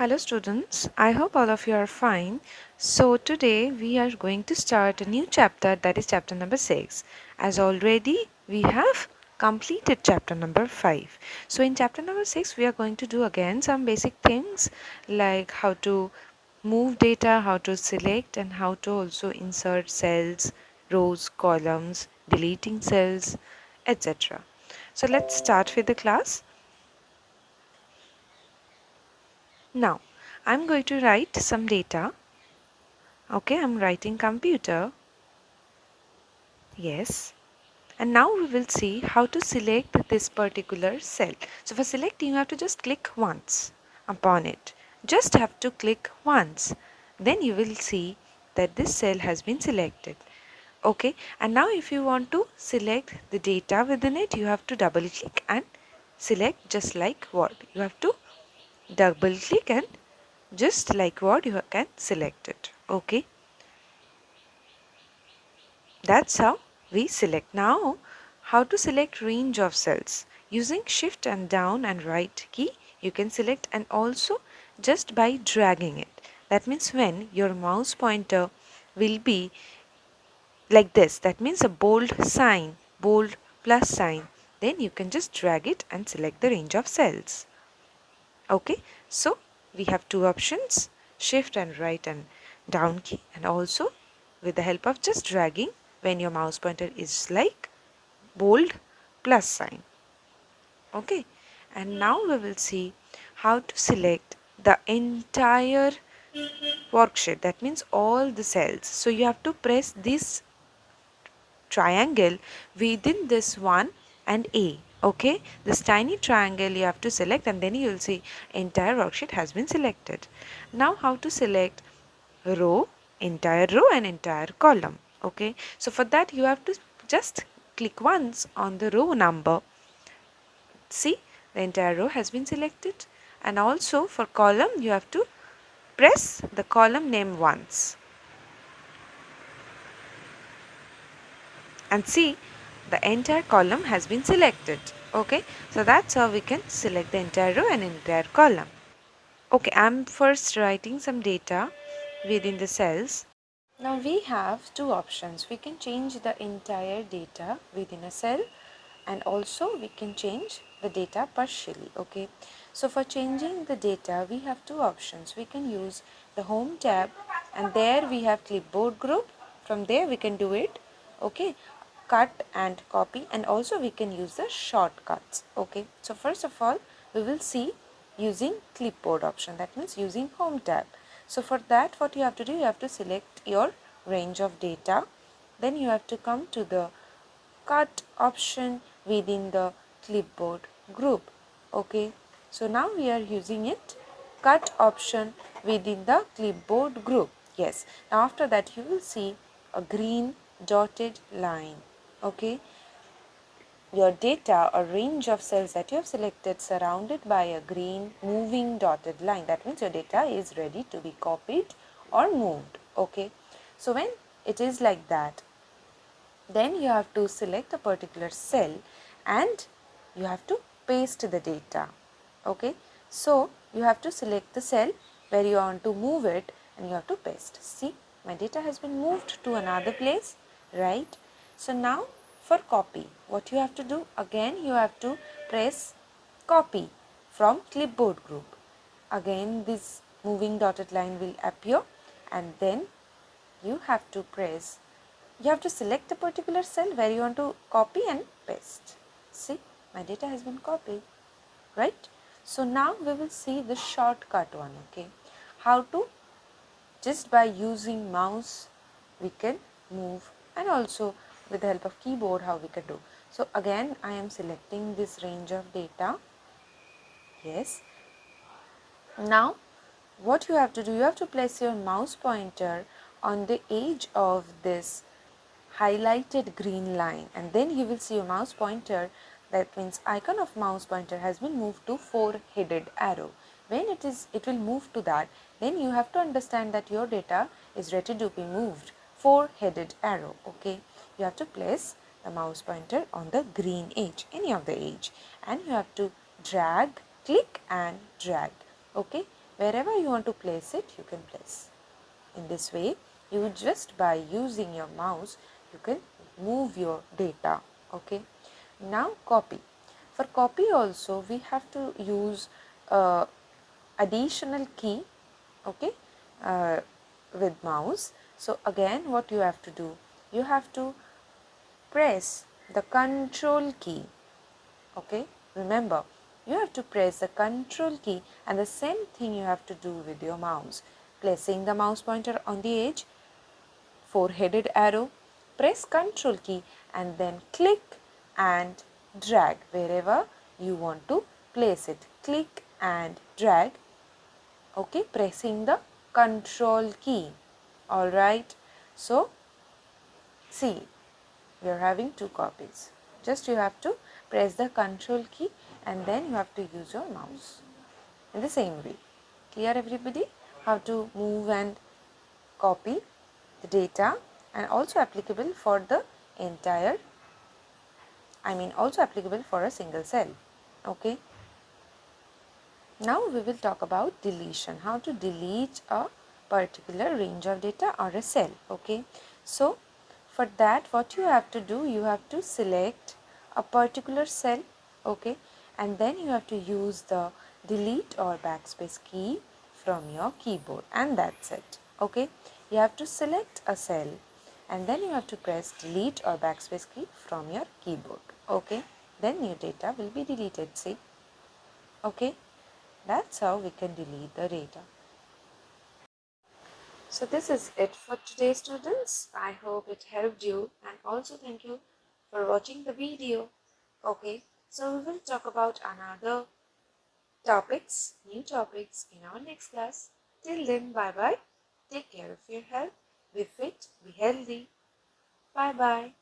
Hello students, I hope all of you are fine. So today we are going to start a new chapter, that is chapter number 6. As already we have completed chapter number 5. So in chapter number 6 we are going to do again some basic things like how to move data, how to select and how to also insert cells, rows, columns, deleting cells, etc. So let's start with the class. Now I'm going to write some data. Okay, I'm writing computer. Yes. And now we will see how to select this particular cell. So for selecting, you have to just click once upon it. Just have to click once. Then you will see that this cell has been selected. Okay. And now if you want to select the data within it, you have to double click and select just like Word. You have to double click and just like Word you can select it. Okay. That's how we select. Now, how to select range of cells. Using shift and down and right key, you can select, and also just by dragging it. That means when your mouse pointer will be like this, that means a bold sign, bold plus sign, then you can just drag it and select the range of cells. Okay, so we have two options, shift and right and down key, and also with the help of just dragging when your mouse pointer is like bold plus sign. Okay, and now we will see how to select the entire worksheet, that means all the cells. So you have to press this triangle within this one and A. Okay, this tiny triangle you have to select, and then you will see entire worksheet has been selected. Now how to select row, entire row and entire column. Okay, so for that you have to just click once on the row number. See, the entire row has been selected, and also for column you have to press the column name once. And see, the entire column has been selected. Okay, so that's how we can select the entire row and entire column. Okay, I'm first writing some data within the cells. Now we have two options. We can change the entire data within a cell, and also we can change the data partially. Okay, so for changing the data we have two options. We can use the home tab, and there we have clipboard group. From there we can do it. Okay, cut and copy, and also we can use the shortcuts. Okay, so first of all we will see using clipboard option, that means using home tab. So for that what you have to do, you have to select your range of data, then you have to come to the cut option within the clipboard group. Okay, so now we are using it, cut option within the clipboard group. Yes, now after that you will see a green dotted line. Okay, your data or range of cells that you have selected surrounded by a green moving dotted line. That means your data is ready to be copied or moved. Okay, so when it is like that, then you have to select a particular cell and you have to paste the data. Okay, so you have to select the cell where you want to move it and you have to paste. See, my data has been moved to another place, right? So now for copy, what you have to do, again you have to press copy from clipboard group. Again this moving dotted line will appear, and then you have to press, you have to select a particular cell where you want to copy and paste. See, my data has been copied, right? So now we will see the shortcut one. Okay, how to, just by using mouse we can move, and also with the help of keyboard how we can do. So again I am selecting this range of data. Yes, now what you have to do, you have to place your mouse pointer on the edge of this highlighted green line, and then you will see your mouse pointer, that means icon of mouse pointer has been moved to four-headed arrow. When it will move to that, then you have to understand that your data is ready to be moved. Four-headed arrow. Okay, you have to place the mouse pointer on the green edge, any of the edge, and you have to drag, click and drag. Okay, Wherever you want to place it, you can place. In this way, you just by using your mouse, you can move your data. Okay. Now copy. For copy also, we have to use additional key, okay, with mouse. So again, what you have to do, you have to press the control key. Okay, remember, you have to press the control key, and the same thing you have to do with your mouse. Placing the mouse pointer on the edge, four-headed arrow, press control key and then click and drag wherever you want to place it. Click and drag, okay, pressing the control key. Alright, so see, we are having two copies. Just you have to press the control key and then you have to use your mouse in the same way. Clear everybody? How to move and copy the data, and also applicable for the entire, also applicable for a single cell. Okay. Now we will talk about deletion, how to delete a particular range of data or a cell. Okay. So for that, what you have to do, you have to select a particular cell, okay, and then you have to use the delete or backspace key from your keyboard, and that's it. Okay, you have to select a cell and then you have to press delete or backspace key from your keyboard. Okay, then your data will be deleted. See, okay, that's how we can delete the data. So this is it for today, students. I hope it helped you, and also thank you for watching the video. Okay, so we will talk about another new topics in our next class. Till then, bye bye. Take care of your health. Be fit, be healthy. Bye bye.